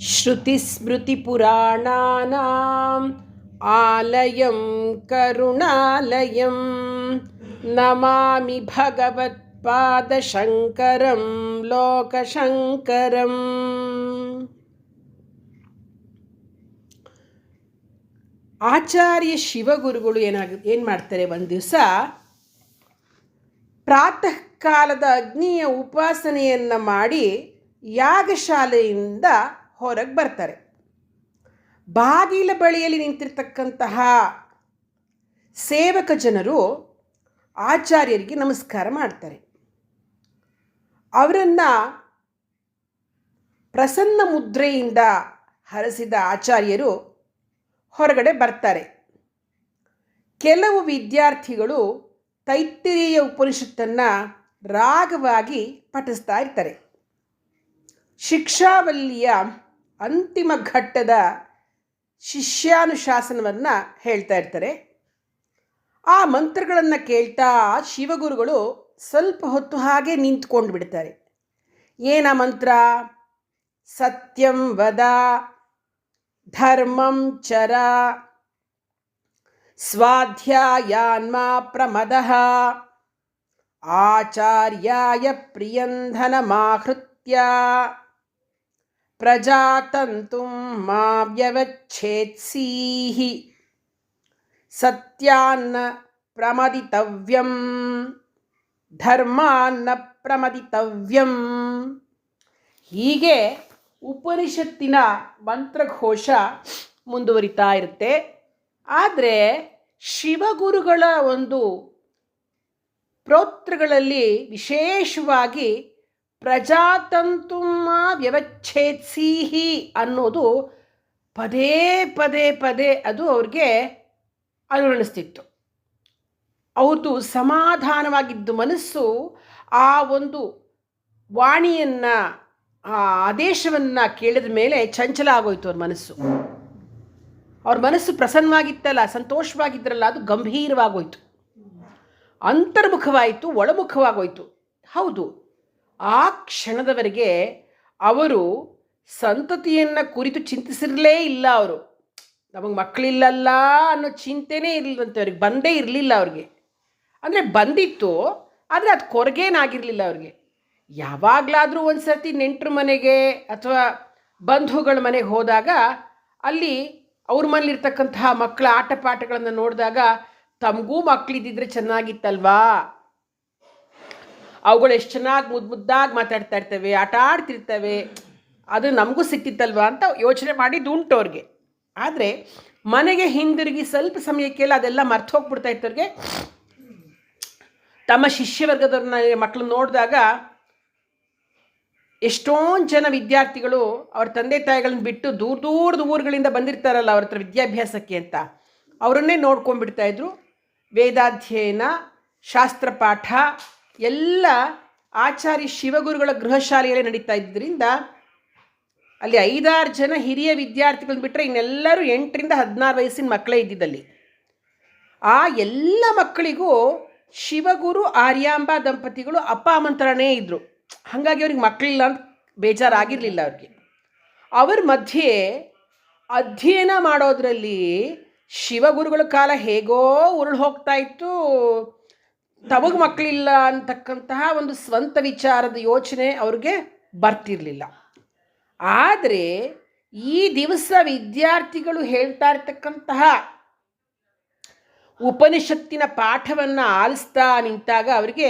श्रुतिस्मृतिपुराणानाम् आलयं करुणालयं नमामि भगवत्पादशङ्करं लोकशङ्करम्. ಆಚಾರ್ಯ ಶಿವಗುರುಗಳು ಏನು ಮಾಡ್ತಾರೆ, ಒಂದು ದಿವಸ ಪ್ರಾತಃ ಕಾಲದ ಅಗ್ನಿಯ ಉಪಾಸನೆಯನ್ನು ಮಾಡಿ ಯಾಗಶಾಲೆಯಿಂದ ಹೊರಗೆ ಬರ್ತಾರೆ. ಬಾಗಿಲ ಬಳಿಯಲ್ಲಿ ನಿಂತಿರ್ತಕ್ಕಂತಹ ಸೇವಕ ಜನರು ಆಚಾರ್ಯರಿಗೆ ನಮಸ್ಕಾರ ಮಾಡ್ತಾರೆ. ಅವರನ್ನು ಪ್ರಸನ್ನ ಮುದ್ರೆಯಿಂದ ಹರಸಿದ ಆಚಾರ್ಯರು ಹೊರಗಡೆ ಬರ್ತಾರೆ. ಕೆಲವು ವಿದ್ಯಾರ್ಥಿಗಳು ತೈತ್ತಿರೀಯ ಉಪನಿಷತ್ತನ್ನು ರಾಗವಾಗಿ ಪಠಿಸ್ತಾ ಇರ್ತಾರೆ. ಶಿಕ್ಷಾವಲ್ಲಿಯ ಅಂತಿಮ ಘಟ್ಟದ ಶಿಷ್ಯಾನುಶಾಸನವನ್ನು ಹೇಳ್ತಾ ಇರ್ತಾರೆ. ಆ ಮಂತ್ರಗಳನ್ನು ಕೇಳ್ತಾ ಶಿವಗುರುಗಳು ಸ್ವಲ್ಪ ಹೊತ್ತು ಹಾಗೆ ನಿಂತ್ಕೊಂಡು ಬಿಡ್ತಾರೆ. ಏನ ಮಂತ್ರ? ಸತ್ಯಂ ವದ, ಧರ್ಮಂ ಚರ, ಸ್ವಾಧ್ಯಾಯಾನ್ಮ ಪ್ರಮದಃ, ಆಚಾರ್ಯಾಯ ಪ್ರಿಯಂಧನಮಾಹೃತ್ಯ, ಪ್ರಜಾತಂತುಂ ಮಾ ವ್ಯವಚ್ಛೇತ್ಸೀಹಿ, ಸತ್ಯಾನ್ನ ಪ್ರಮದಿತವ್ಯಂ, ಧರ್ಮಾನ್ನ ಪ್ರಮದಿತವ್ಯಂ. ಹೀಗೆ ಉಪನಿಷತ್ತಿನ ಮಂತ್ರಘೋಷ ಮುಂದುವರಿತಾ ಇರುತ್ತೆ. ಆದರೆ ಶಿವಗುರುಗಳ ಒಂದು ಪ್ರೋತ್ರಗಳಲ್ಲಿ ವಿಶೇಷವಾಗಿ ಪ್ರಜಾತಂತುಮ ವ್ಯವಚ್ಛೇತ್ಸೀಹಿ ಅನ್ನೋದು ಪದೇ ಪದೇ ಪದೇ ಅದು ಅವ್ರಿಗೆ ಅನುರಣಿಸ್ತಿತ್ತು. ಅವ್ರದ್ದು ಸಮಾಧಾನವಾಗಿದ್ದು ಮನಸ್ಸು ಆ ಒಂದು ವಾಣಿಯನ್ನು, ಆ ಆದೇಶವನ್ನು ಕೇಳಿದ ಮೇಲೆ ಚಂಚಲ ಆಗೋಯ್ತು ಅವ್ರ ಮನಸ್ಸು. ಅವ್ರ ಮನಸ್ಸು ಪ್ರಸನ್ನವಾಗಿತ್ತಲ್ಲ, ಸಂತೋಷವಾಗಿದ್ದರಲ್ಲ, ಅದು ಗಂಭೀರವಾಗೋಯ್ತು, ಅಂತರ್ಮುಖವಾಯಿತು, ಒಳಮುಖವಾಗೋಯ್ತು. ಹೌದು, ಆ ಕ್ಷಣದವರೆಗೆ ಅವರು ಸಂತತಿಯನ್ನು ಕುರಿತು ಚಿಂತಿಸಿರಲೇ ಇಲ್ಲ. ಅವರು ನಮಗೆ ಮಕ್ಕಳಿಲ್ಲಲ್ಲ ಅನ್ನೋ ಚಿಂತೆನೇ ಇರಲಿಲ್ಲಂತೆ ಅವ್ರಿಗೆ, ಬಂದೇ ಇರಲಿಲ್ಲ ಅವ್ರಿಗೆ. ಅಂದರೆ ಬಂದಿತ್ತು, ಆದರೆ ಅದು ಕೊರಗೇನಾಗಿರಲಿಲ್ಲ ಅವ್ರಿಗೆ. ಯಾವಾಗಲಾದರೂ ಒಂದು ಸರ್ತಿ ನೆಂಟರ ಮನೆಗೆ ಅಥವಾ ಬಂಧುಗಳ ಮನೆಗೆ ಹೋದಾಗ ಅಲ್ಲಿ ಅವ್ರ ಮನೇಲಿರ್ತಕ್ಕಂತಹ ಮಕ್ಕಳ ಆಟ ಪಾಠಗಳನ್ನು ನೋಡಿದಾಗ ತಮಗೂ ಮಕ್ಕಳಿದ್ದಿದ್ರೆ ಚೆನ್ನಾಗಿತ್ತಲ್ವಾ, ಅವುಗಳು ಎಷ್ಟು ಚೆನ್ನಾಗಿ ಮುದ್ದಾಗಿ ಮಾತಾಡ್ತಾ ಇರ್ತವೆ, ಆಟ ಆಡ್ತಿರ್ತವೆ, ಅದು ನಮಗೂ ಸಿಕ್ತಿತ್ತಲ್ವಾ ಅಂತ ಯೋಚನೆ ಮಾಡಿದ್ದು ಉಂಟು ಅವ್ರಿಗೆ. ಆದರೆ ಮನೆಗೆ ಹಿಂದಿರುಗಿ ಸ್ವಲ್ಪ ಸಮಯಕ್ಕೆಲ್ಲ ಅದೆಲ್ಲ ಮರ್ತು ಹೋಗ್ಬಿಡ್ತಾ ಇತ್ತವ್ರಿಗೆ. ತಮ್ಮ ಶಿಷ್ಯವರ್ಗದವ್ರನ್ನ ಮಕ್ಕಳು ನೋಡಿದಾಗ ಎಷ್ಟೊಂದು ಜನ ವಿದ್ಯಾರ್ಥಿಗಳು ಅವ್ರ ತಂದೆ ತಾಯಿಗಳನ್ನ ಬಿಟ್ಟು ದೂರದ ಊರುಗಳಿಂದ ಬಂದಿರ್ತಾರಲ್ಲ ಅವ್ರ ಹತ್ರ ವಿದ್ಯಾಭ್ಯಾಸಕ್ಕೆ ಅಂತ, ಅವರನ್ನೇ ನೋಡ್ಕೊಂಡ್ಬಿಡ್ತಾಯಿದ್ರು. ವೇದಾಧ್ಯಯನ, ಶಾಸ್ತ್ರಪಾಠ ಎಲ್ಲ ಆಚಾರ್ಯ ಶಿವಗುರುಗಳ ಗೃಹ ಶಾಲೆಯಲ್ಲೇ ನಡೀತಾ ಇದ್ದರಿಂದ ಅಲ್ಲಿ 5-6 ಜನ ಹಿರಿಯ ವಿದ್ಯಾರ್ಥಿಗಳನ್ನ ಬಿಟ್ಟರೆ ಇನ್ನೆಲ್ಲರೂ 8ರಿಂದ 16 ವಯಸ್ಸಿನ ಮಕ್ಕಳೇ ಇದ್ದಿದ್ದಲ್ಲಿ. ಆ ಎಲ್ಲ ಮಕ್ಕಳಿಗೂ ಶಿವಗುರು ಆರ್ಯಾಂಬಾ ದಂಪತಿಗಳು ಅಪ್ಪ ಅಮ್ಮಂತರನೇ ಇದ್ದರು. ಹಾಗಾಗಿ ಅವ್ರಿಗೆ ಮಕ್ಕಳಿಲ್ಲ ಅಂತ ಬೇಜಾರಾಗಿರಲಿಲ್ಲ ಅವ್ರಿಗೆ. ಅವ್ರ ಮಧ್ಯೆ ಅಧ್ಯಯನ ಮಾಡೋದರಲ್ಲಿ ಶಿವಗುರುಗಳ ಕಾಲ ಹೇಗೋ ಉರುಳು ಹೋಗ್ತಾ ಇತ್ತು. ತಮಗೆ ಮಕ್ಕಳಿಲ್ಲ ಅಂತಕ್ಕಂತಹ ಒಂದು ಸ್ವಂತ ವಿಚಾರದ ಯೋಚನೆ ಅವ್ರಿಗೆ ಬರ್ತಿರಲಿಲ್ಲ. ಆದರೆ ಈ ದಿವಸ ವಿದ್ಯಾರ್ಥಿಗಳು ಹೇಳ್ತಾ ಇರ್ತಕ್ಕಂತಹ ಉಪನಿಷತ್ತಿನ ಪಾಠವನ್ನು ಆಲಿಸ್ತಾ ನಿಂತಾಗ ಅವರಿಗೆ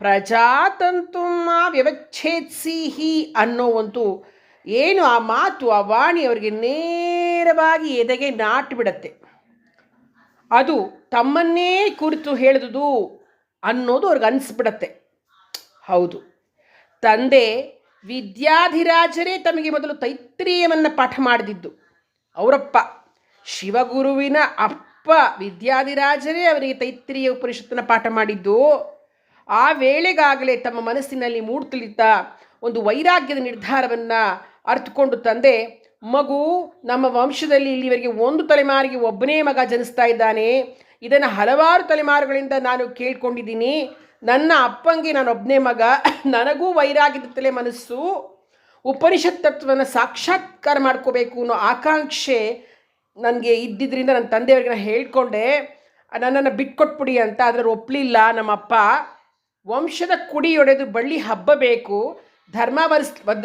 ಪ್ರಜಾತಂತುಮ ವ್ಯವಚ್ಛೇತ್ಸೀಹಿ ಅನ್ನೋ ಒಂದು ಏನು ಆ ಮಾತು, ಆ ವಾಣಿ ಅವರಿಗೆ ನೇರವಾಗಿ ಎದೆಗೆ ನಾಟು ಬಿಡತ್ತೆ. ಅದು ತಮ್ಮನ್ನೇ ಕುರಿತು ಹೇಳಿದುದು ಅನ್ನೋದು ಅವ್ರಿಗೆ ಅನಿಸ್ಬಿಡತ್ತೆ. ಹೌದು, ತಂದೆ ವಿದ್ಯಾಧಿರಾಜರೇ ತಮಗೆ ಮೊದಲು ತೈತ್ರೀಯವನ್ನು ಪಾಠ ಮಾಡಿದ್ದು. ಅವರಪ್ಪ ಶಿವಗುರುವಿನ ಅಪ್ಪ ವಿದ್ಯಾಧಿರಾಜರೇ ಅವರಿಗೆ ತೈತ್ರೀಯ ಉಪನಿಷತ್ತನ್ನು ಪಾಠ ಮಾಡಿದ್ದು. ಆ ವೇಳೆಗಾಗಲೇ ತಮ್ಮ ಮನಸ್ಸಿನಲ್ಲಿ ಮೂಡ್ತಿಳಿತಾ ಒಂದು ವೈರಾಗ್ಯದ ನಿರ್ಧಾರವನ್ನು ಅರ್ಥಕೊಂಡು ತಂದೆ, ಮಗು ನಮ್ಮ ವಂಶದಲ್ಲಿ ಇಲ್ಲಿವರೆಗೆ ಒಂದು ತಲೆಮಾರಿಗೆ ಒಬ್ಬನೇ ಮಗ ಜನಿಸ್ತಾ ಇದ್ದಾನೆ, ಇದನ್ನು ಹಲವಾರು ತಲೆಮಾರುಗಳಿಂದ ನಾನು ಕೇಳ್ಕೊಂಡಿದ್ದೀನಿ. ನನ್ನ ಅಪ್ಪಂಗೆ ನಾನೊಬ್ಬನೇ ಮಗ, ನನಗೂ ವೈರಾಗ್ಯದ ತಲೆ ಮನಸ್ಸು, ಉಪನಿಷತ್ ತತ್ವವನ್ನು ಸಾಕ್ಷಾತ್ಕಾರ ಮಾಡ್ಕೋಬೇಕು ಅನ್ನೋ ಆಕಾಂಕ್ಷೆ ನನಗೆ ಇದ್ದಿದ್ದರಿಂದ ನನ್ನ ತಂದೆಯವರಿಗೆ ನಾನು ಹೇಳ್ಕೊಂಡೆ, ನನ್ನನ್ನು ಬಿಟ್ಕೊಟ್ಬಿಡಿ ಅಂತ. ಅದರ ಒಪ್ಪಲಿಲ್ಲ ನಮ್ಮಪ್ಪ. ವಂಶದ ಕುಡಿಯೊಡೆದು ಬಳ್ಳಿ ಹಬ್ಬಬೇಕು, ಧರ್ಮ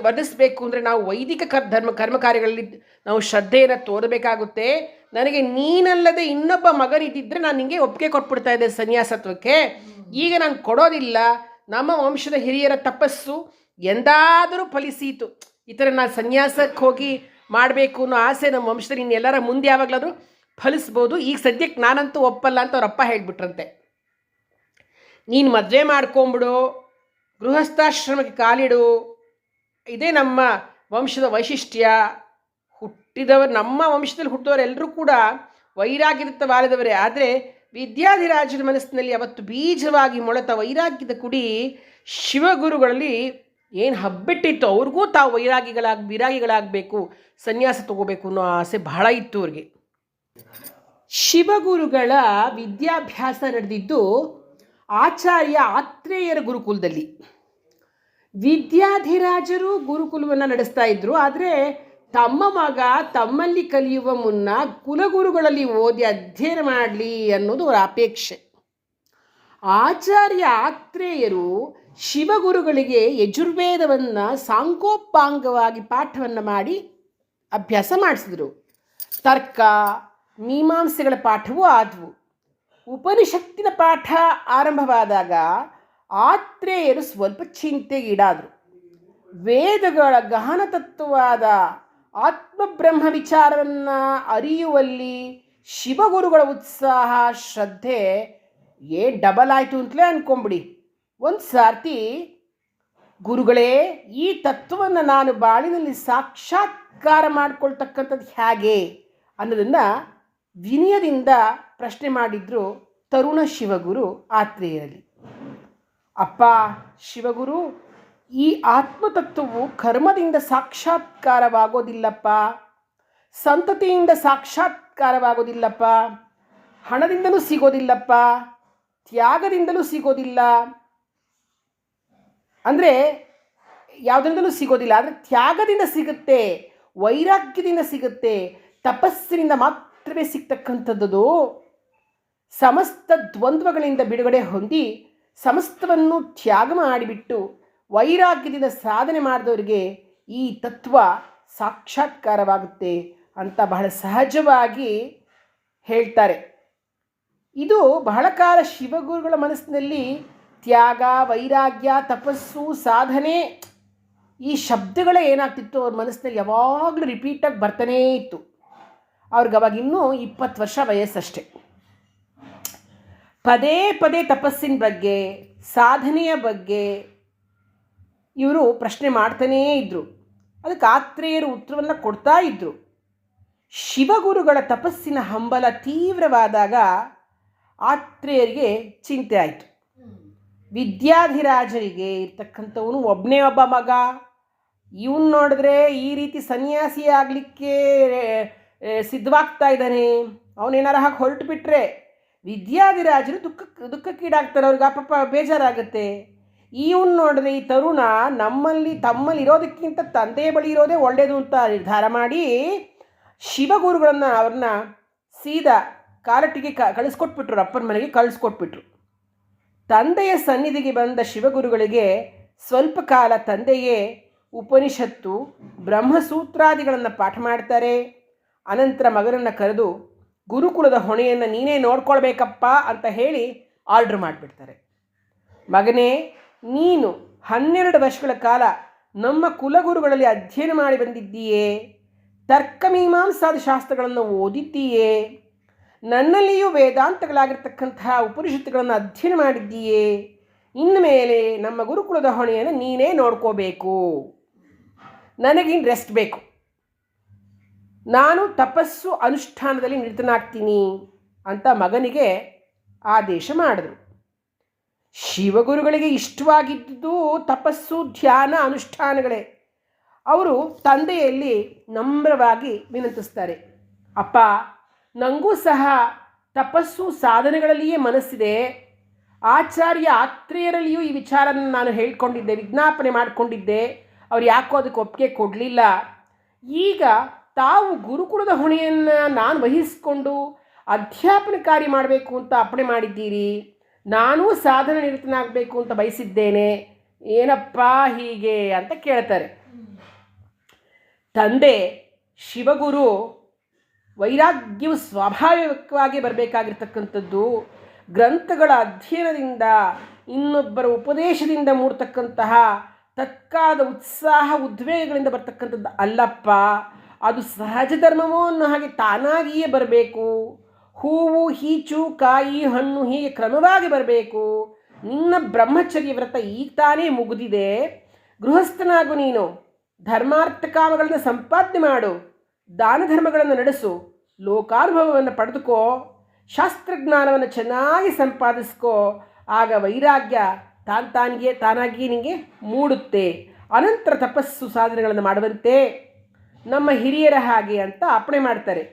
ವರ್ಧಿಸಬೇಕು ಅಂದರೆ ನಾವು ವೈದಿಕ ಕರ್ಮ ಕಾರ್ಯಗಳಲ್ಲಿ ನಾವು ಶ್ರದ್ಧೆಯನ್ನು ತೋರಬೇಕಾಗುತ್ತೆ. ನನಗೆ ನೀನಲ್ಲದೆ ಇನ್ನೊಬ್ಬ ಮಗನಿದ್ದಿದ್ರೆ ನಾನು ನಿಮಗೆ ಒಪ್ಪಿಗೆ ಕೊಟ್ಬಿಡ್ತಾ ಇದ್ದೆ ಸನ್ಯಾಸತ್ವಕ್ಕೆ. ಈಗ ನಾನು ಕೊಡೋದಿಲ್ಲ. ನಮ್ಮ ವಂಶದ ಹಿರಿಯರ ತಪಸ್ಸು ಎಂದಾದರೂ ಫಲಿಸೀತು. ಈ ಥರ ನಾನು ಸನ್ಯಾಸಕ್ಕೆ ಹೋಗಿ ಮಾಡಬೇಕು ಅನ್ನೋ ಆಸೆ ನಮ್ಮ ವಂಶದಲ್ಲಿ ಇನ್ನೆಲ್ಲರ ಮುಂದೆ ಯಾವಾಗಲಾದರೂ ಫಲಿಸ್ಬೋದು. ಈಗ ಸದ್ಯಕ್ಕೆ ನಾನಂತೂ ಒಪ್ಪಲ್ಲ ಅಂತ ಅವರಪ್ಪ ಹೇಳಿಬಿಟ್ರಂತೆ. ನೀನು ಮದುವೆ ಮಾಡ್ಕೊಂಬಿಡು, ಗೃಹಸ್ಥಾಶ್ರಮಕ್ಕೆ ಕಾಲಿಡು, ಇದೇ ನಮ್ಮ ವಂಶದ ವೈಶಿಷ್ಟ್ಯ. ನಮ್ಮ ವಂಶದಲ್ಲಿ ಹುಟ್ಟಿದವರೆಲ್ಲರೂ ಕೂಡ ವೈರಾಗ್ಯದತ್ತ ವಾಲಿದವರೇ. ಆದರೆ ವಿದ್ಯಾಧಿರಾಜನ ಮನಸ್ಸಿನಲ್ಲಿ ಅವತ್ತು ಬೀಜವಾಗಿ ಮೊಳೆತ ವೈರಾಗ್ಯದ ಕುಡಿ ಶಿವಗುರುಗಳಲ್ಲಿ ಏನು ಹಬ್ಬಿಟ್ಟಿತ್ತು. ಅವ್ರಿಗೂ ತಾವು ವಿರಾಗಿಗಳಾಗಬೇಕು, ಸನ್ಯಾಸ ತಗೋಬೇಕು ಅನ್ನೋ ಆಸೆ ಬಹಳ ಇತ್ತು ಅವ್ರಿಗೆ. ಶಿವಗುರುಗಳ ವಿದ್ಯಾಭ್ಯಾಸ ನಡೆದಿದ್ದು ಆಚಾರ್ಯ ಆತ್ರೇಯರ ಗುರುಕುಲದಲ್ಲಿ. ವಿದ್ಯಾಧಿರಾಜರು ಗುರುಕುಲವನ್ನು ನಡೆಸ್ತಾ ಇದ್ದರು. ಆದರೆ ತಮ್ಮ ಮಗ ತಮ್ಮಲ್ಲಿ ಕಲಿಯುವ ಮುನ್ನ ಕುಲಗುರುಗಳಲ್ಲಿ ಓದಿ ಅಧ್ಯಯನ ಮಾಡಲಿ ಅನ್ನೋದು ಅವರ ಅಪೇಕ್ಷೆ. ಆಚಾರ್ಯ ಆತ್ರೇಯರು ಶಿವಗುರುಗಳಿಗೆ ಯಜುರ್ವೇದವನ್ನು ಸಾಂಗೋಪಾಂಗವಾಗಿ ಪಾಠವನ್ನು ಮಾಡಿ ಅಭ್ಯಾಸ ಮಾಡಿಸಿದರು. ತರ್ಕ ಮೀಮಾಂಸೆಗಳ ಪಾಠವೂ ಆದವು. ಉಪನಿಷತ್ತಿನ ಪಾಠ ಆರಂಭವಾದಾಗ ಆತ್ರೇಯರು ಸ್ವಲ್ಪ ಚಿಂತೆಗೀಡಾದರು. ವೇದಗಳ ಗಹನ ತತ್ವವಾದ ಆತ್ಮಬ್ರಹ್ಮ ವಿಚಾರವನ್ನು ಅರಿಯುವಲ್ಲಿ ಶಿವಗುರುಗಳ ಉತ್ಸಾಹ ಶ್ರದ್ಧೆ ಡಬಲ್ ಆಯಿತು ಅಂತಲೇ ಅಂದ್ಕೊಂಬಿಡಿ. ಒಂದು ಸಾರ್ತಿ, ಗುರುಗಳೇ, ಈ ತತ್ವವನ್ನು ನಾನು ಬಾಳಿನಲ್ಲಿ ಸಾಕ್ಷಾತ್ಕಾರ ಮಾಡಿಕೊಳ್ತಕ್ಕಂಥದ್ದು ಹೇಗೆ ಅನ್ನೋದನ್ನು ವಿನಯದಿಂದ ಪ್ರಶ್ನೆ ಮಾಡಿದ್ರು ತರುಣ ಶಿವಗುರು ಆತ್ರೇಯರಲ್ಲಿ. ಅಪ್ಪ ಶಿವಗುರು, ಈ ಆತ್ಮತತ್ವವು ಕರ್ಮದಿಂದ ಸಾಕ್ಷಾತ್ಕಾರವಾಗೋದಿಲ್ಲಪ್ಪ, ಸಂತತಿಯಿಂದ ಸಾಕ್ಷಾತ್ಕಾರವಾಗೋದಿಲ್ಲಪ್ಪ, ಹಣದಿಂದಲೂ ಸಿಗೋದಿಲ್ಲಪ್ಪ, ತ್ಯಾಗದಿಂದಲೂ ಸಿಗೋದಿಲ್ಲ. ಅಂದರೆ ಯಾವುದರಿಂದಲೂ ಸಿಗೋದಿಲ್ಲ, ಆದರೆ ತ್ಯಾಗದಿಂದ ಸಿಗುತ್ತೆ, ವೈರಾಗ್ಯದಿಂದ ಸಿಗುತ್ತೆ, ತಪಸ್ಸಿನಿಂದ ಮಾತ್ರವೇ ಸಿಗ್ತಕ್ಕಂಥದ್ದು. ಸಮಸ್ತ ದ್ವಂದ್ವಗಳಿಂದ ಬಿಡುಗಡೆ ಹೊಂದಿ ಸಮಸ್ತವನ್ನು ತ್ಯಾಗ ಮಾಡಿಬಿಟ್ಟು ವೈರಾಗ್ಯದಿಂದ ಸಾಧನೆ ಮಾಡಿದವರಿಗೆ ಈ ತತ್ವ ಸಾಕ್ಷಾತ್ಕಾರವಾಗುತ್ತೆ ಅಂತ ಬಹಳ ಸಹಜವಾಗಿ ಹೇಳ್ತಾರೆ. ಇದು ಬಹಳ ಕಾಲ ಶಿವಗುರುಗಳ ಮನಸ್ಸಿನಲ್ಲಿ ತ್ಯಾಗ, ವೈರಾಗ್ಯ, ತಪಸ್ಸು, ಸಾಧನೆ ಈ ಶಬ್ದಗಳೇ ಏನಾಗ್ತಿತ್ತು ಅವ್ರ ಮನಸ್ಸಿನಲ್ಲಿ ಯಾವಾಗಲೂ ರಿಪೀಟಾಗಿ ಬರ್ತಾನೇ ಇತ್ತು. ಅವ್ರಿಗೆ ಅವಾಗ ಇನ್ನೂ 20 ವರ್ಷ ವಯಸ್ಸಷ್ಟೆ. ಪದೇ ಪದೇ ತಪಸ್ಸಿನ ಬಗ್ಗೆ, ಸಾಧನೆಯ ಬಗ್ಗೆ ಇವರು ಪ್ರಶ್ನೆ ಮಾಡ್ತಾನೇ ಇದ್ದರು. ಅದಕ್ಕೆ ಆತ್ರೇಯರು ಉತ್ತರವನ್ನು ಕೊಡ್ತಾ ಇದ್ದರು. ಶಿವಗುರುಗಳ ತಪಸ್ಸಿನ ಹಂಬಲ ತೀವ್ರವಾದಾಗ ಆತ್ರೇಯರಿಗೆ ಚಿಂತೆ ಆಯಿತು. ವಿದ್ಯಾಧಿರಾಜರಿಗೆ ಇರ್ತಕ್ಕಂಥವನು ಒಬ್ಬನೇ ಒಬ್ಬ ಮಗ, ಇವನು ನೋಡಿದ್ರೆ ಈ ರೀತಿ ಸನ್ಯಾಸಿ ಆಗಲಿಕ್ಕೆ ಸಿದ್ಧವಾಗ್ತಾ ಇದ್ದಾನೆ, ಅವನೇನಾರ ಹಾಗೆ ಹೊರಟು ಬಿಟ್ಟರೆ ವಿದ್ಯಾಧಿರಾಜರು ದುಃಖಕ್ಕೀಡಾಗ್ತಾರೆ, ಅವ್ರಿಗೆ ಅಪ್ಪಪ್ಪ ಬೇಜಾರಾಗುತ್ತೆ. ಇವನು ನೋಡಿದ್ರೆ ಈ ತರುಣ ತಮ್ಮಲ್ಲಿ ಇರೋದಕ್ಕಿಂತ ತಂದೆ ಬಳಿ ಇರೋದೇ ಒಳ್ಳೆಯದು ಅಂತ ನಿರ್ಧಾರ ಮಾಡಿ ಅವ್ರನ್ನ ಸೀದಾ ಕಾರಟ್ಟಿಗೆ ಕಳಿಸ್ಕೊಟ್ಬಿಟ್ರು, ಅಪ್ಪನ ಮನೆಗೆ ಕಳಿಸ್ಕೊಟ್ಬಿಟ್ರು. ತಂದೆಯ ಸನ್ನಿಧಿಗೆ ಬಂದ ಶಿವಗುರುಗಳಿಗೆ ಸ್ವಲ್ಪ ಕಾಲ ತಂದೆಯೇ ಉಪನಿಷತ್ತು, ಬ್ರಹ್ಮಸೂತ್ರಾದಿಗಳನ್ನು ಪಾಠ ಮಾಡ್ತಾರೆ. ಅನಂತರ ಮಗನನ್ನು ಕರೆದು ಗುರುಕುಲದ ಹೊಣೆಯನ್ನು ನೀನೇ ನೋಡ್ಕೊಳ್ಬೇಕಪ್ಪ ಅಂತ ಹೇಳಿ ಆರ್ಡ್ರ್ ಮಾಡಿಬಿಡ್ತಾರೆ. ಮಗನೇ, ನೀನು 12 ವರ್ಷಗಳ ಕಾಲ ನಮ್ಮ ಕುಲಗುರುಗಳಲ್ಲಿ ಅಧ್ಯಯನ ಮಾಡಿ ಬಂದಿದ್ದೀಯೇ, ತರ್ಕಮೀಮಾಂಸಾದಿ ಶಾಸ್ತ್ರಗಳನ್ನು ಓದಿದ್ದೀಯೇ, ನನ್ನಲ್ಲಿಯೂ ವೇದಾಂತಗಳಾಗಿರ್ತಕ್ಕಂತಹ ಉಪನಿಷತ್ತುಗಳನ್ನು ಅಧ್ಯಯನ ಮಾಡಿದ್ದೀಯೇ. ಇನ್ನು ಮೇಲೆ ನಮ್ಮ ಗುರುಕುಲದ ಹೊಣೆಯನ್ನು ನೀನೇ ನೋಡ್ಕೋಬೇಕು, ನನಗಿನ್ ರೆಸ್ಟ್ ಬೇಕು, ನಾನು ತಪಸ್ಸು ಅನುಷ್ಠಾನದಲ್ಲಿ ನಿರತನಾಗ್ತೀನಿ ಅಂತ ಮಗನಿಗೆ ಆದೇಶ ಮಾಡಿದ್ರು. ಶಿವಗುರುಗಳಿಗೆ ಇಷ್ಟವಾಗಿದ್ದು ತಪಸ್ಸು, ಧ್ಯಾನ, ಅನುಷ್ಠಾನಗಳೇ. ಅವರು ತಂದೆಯಲ್ಲಿ ನಮ್ರವಾಗಿ ವಿನಂತಿಸ್ತಾರೆ, ಅಪ್ಪ, ನನಗೂ ಸಹ ತಪಸ್ಸು ಸಾಧನೆಗಳಲ್ಲಿಯೇ ಮನಸ್ಸಿದೆ. ಆಚಾರ್ಯ ಆತ್ರೇಯರಲ್ಲಿಯೂ ಈ ವಿಚಾರನ ನಾನು ಹೇಳ್ಕೊಂಡಿದ್ದೆ, ವಿಜ್ಞಾಪನೆ ಮಾಡಿಕೊಂಡಿದ್ದೆ. ಅವ್ರು ಯಾಕೋ ಅದಕ್ಕೆ ಒಪ್ಪಿಗೆ ಕೊಡಲಿಲ್ಲ. ಈಗ ತಾವು ಗುರುಕುಲದ ಹೊಣೆಯನ್ನು ನಾನು ವಹಿಸಿಕೊಂಡು ಅಧ್ಯಾಪನ ಕಾರ್ಯ ಮಾಡಬೇಕು ಅಂತ ಅಪ್ಪಣೆ ಮಾಡಿದ್ದೀರಿ. ನಾನೂ ಸಾಧನ ನಿರತನಾಗಬೇಕು ಅಂತ ಬಯಸಿದ್ದೇನೆ. ಏನಪ್ಪ ಹೀಗೆ ಅಂತ ಕೇಳ್ತಾರೆ. ತಂದೆ ಶಿವಗುರು ವೈರಾಗ್ಯವು ಸ್ವಾಭಾವಿಕವಾಗಿ ಬರಬೇಕಾಗಿರ್ತಕ್ಕಂಥದ್ದು. ಗ್ರಂಥಗಳ ಅಧ್ಯಯನದಿಂದ, ಇನ್ನೊಬ್ಬರ ಉಪದೇಶದಿಂದ ಮೂಡ್ತಕ್ಕಂತಹ ತತ್ಕಾಲದ ಉತ್ಸಾಹ ಉದ್ವೇಗಗಳಿಂದ ಬರ್ತಕ್ಕಂಥದ್ದು ಅಲ್ಲಪ್ಪ. ಅದು ಸಹಜ ಧರ್ಮವೋ ಅನ್ನೋ ಹಾಗೆ ತಾನಾಗಿಯೇ ಬರಬೇಕು. ಹೂವು, ಹೀಚು, ಕಾಯಿ, ಹಣ್ಣು ಹೀಗೆ ಕ್ರಮವಾಗಿ ಬರಬೇಕು. ನಿನ್ನ ಬ್ರಹ್ಮಚರ್ಯ ವ್ರತ ಈಗ ತಾನೇ ಮುಗಿದಿದೆ. ಗೃಹಸ್ಥನಾಗು ನೀನು. ಧರ್ಮಾರ್ಥ ಕಾಮಗಳನ್ನು ಸಂಪಾದನೆ ಮಾಡು. ದಾನ ಧರ್ಮಗಳನ್ನು ನಡೆಸು. ಲೋಕಾನುಭವವನ್ನು ಪಡೆದುಕೋ. ಶಾಸ್ತ್ರಜ್ಞಾನವನ್ನು ಚೆನ್ನಾಗಿ ಸಂಪಾದಿಸ್ಕೋ. ಆಗ ವೈರಾಗ್ಯ ತಾನಾಗಿಯೇ ನಿಮಗೆ ಮೂಡುತ್ತೆ. ಅನಂತರ ತಪಸ್ಸು ಸಾಧನೆಗಳನ್ನು ಮಾಡುವಂತೆ ನಮ್ಮ ಹಿರಿಯರ ಹಾಗೆ ಅಂತ ಅಪ್ಪಣೆ ಮಾಡ್ತಾರೆ.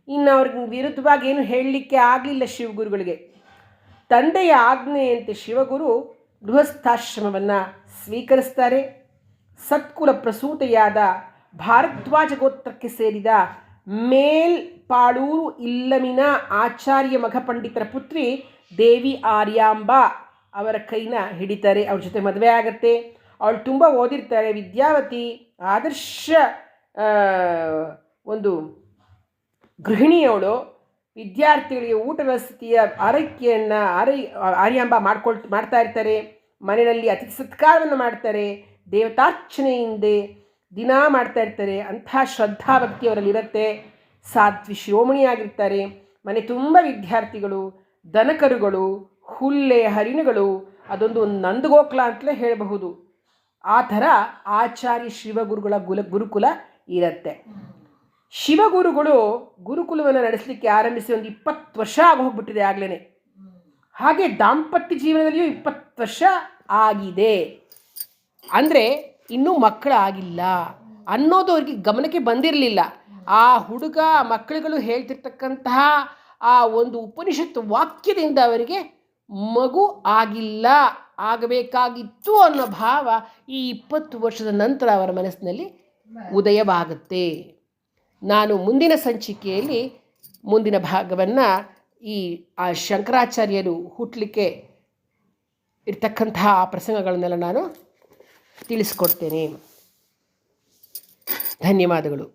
ಇನ್ನು ಅವ್ರಿಗೆ ವಿರುದ್ಧವಾಗಿ ಏನು ಹೇಳಲಿಕ್ಕೆ ಆಗಲಿಲ್ಲ ಶಿವಗುರುಗಳಿಗೆ. ತಂದೆಯ ಆಜ್ಞೆಯಂತೆ ಶಿವಗುರು ಗೃಹಸ್ಥಾಶ್ರಮವನ್ನು ಸ್ವೀಕರಿಸ್ತಾರೆ. ಸತ್ಕುಲ ಪ್ರಸೂತೆಯಾದ ಭಾರದ್ವಾಜ ಗೋತ್ರಕ್ಕೆ ಸೇರಿದ ಮೇಲ್ಪಾಳೂರು ಇಲ್ಲಮಿನ ಆಚಾರ್ಯ ಮಖ ಪಂಡಿತರ ಪುತ್ರಿ ದೇವಿ ಆರ್ಯಾಂಬ ಅವರ ಕೈನ ಹಿಡಿತಾರೆ. ಅವ್ರ ಜೊತೆ ಮದುವೆ ಆಗತ್ತೆ. ಅವಳು ತುಂಬ ಓದಿರ್ತಾಳೆ, ವಿದ್ಯಾವತಿ, ಆದರ್ಶ ಒಂದು ಗೃಹಿಣಿಯವಳು. ವಿದ್ಯಾರ್ಥಿಗಳಿಗೆ ಊಟ ವಸತಿಯ ಆರೈಕೆಯನ್ನು ಆರ್ಯಾಂಬ ಮಾಡ್ತಾ ಇರ್ತಾರೆ. ಮನೆಯಲ್ಲಿ ಅತಿಥಿ ಸತ್ಕಾರವನ್ನು ಮಾಡ್ತಾರೆ. ದೇವತಾರ್ಚನೆಯಿಂದ ದಿನ ಮಾಡ್ತಾ ಇರ್ತಾರೆ. ಅಂಥ ಶ್ರದ್ಧಾಭಕ್ತಿ ಅವರಲ್ಲಿ ಇರುತ್ತೆ. ಸಾಧ್ವಿ ಶಿರೋಮಣಿಯಾಗಿರ್ತಾರೆ. ಮನೆ ತುಂಬ ವಿದ್ಯಾರ್ಥಿಗಳು, ದನಕರುಗಳು, ಹುಲ್ಲೆ, ಹರಿಣುಗಳು. ಅದೊಂದು ನಂದಗೋಕ್ಲ ಅಂತಲೇ ಹೇಳಬಹುದು. ಆ ಥರ ಆಚಾರ್ಯ ಶಿವಗುರುಗಳ ಗುರುಕುಲ ಇರುತ್ತೆ. ಶಿವಗುರುಗಳು ಗುರುಕುಲವನ್ನು ನಡೆಸಲಿಕ್ಕೆ ಆರಂಭಿಸಿ ಒಂದು 20 ವರ್ಷ ಆಗೋಗ್ಬಿಟ್ಟಿದೆ ಆಗಲೇ. ಹಾಗೆ ದಾಂಪತ್ಯ ಜೀವನದಲ್ಲಿಯೂ 20 ವರ್ಷ ಆಗಿದೆ. ಅಂದರೆ ಇನ್ನೂ ಮಕ್ಕಳಾಗಿಲ್ಲ ಅನ್ನೋದು ಅವ್ರಿಗೆ ಗಮನಕ್ಕೆ ಬಂದಿರಲಿಲ್ಲ. ಆ ಹುಡುಗ ಮಕ್ಕಳುಗಳು ಹೇಳ್ತಿರ್ತಕ್ಕಂತಹ ಆ ಒಂದು ಉಪನಿಷತ್ತು ವಾಕ್ಯದಿಂದ ಅವರಿಗೆ ಮಗು ಆಗಿಲ್ಲ, ಆಗಬೇಕಾಗಿತ್ತು ಅನ್ನೋ ಭಾವ ಈ 20 ವರ್ಷದ ನಂತರ ಅವರ ಮನಸ್ಸಿನಲ್ಲಿ ಉದಯವಾಗುತ್ತೆ. ನಾನು ಮುಂದಿನ ಸಂಚಿಕೆಯಲ್ಲಿ ಮುಂದಿನ ಭಾಗವನ್ನು ಆ ಶಂಕರಾಚಾರ್ಯರು ಹುಟ್ಟಲಿಕ್ಕೆ ಇರ್ತಕ್ಕಂತಹ ಆ ಪ್ರಸಂಗಗಳನ್ನೆಲ್ಲ ನಾನು ತಿಳಿಸ್ಕೊಡ್ತೇನೆ. ಧನ್ಯವಾದಗಳು.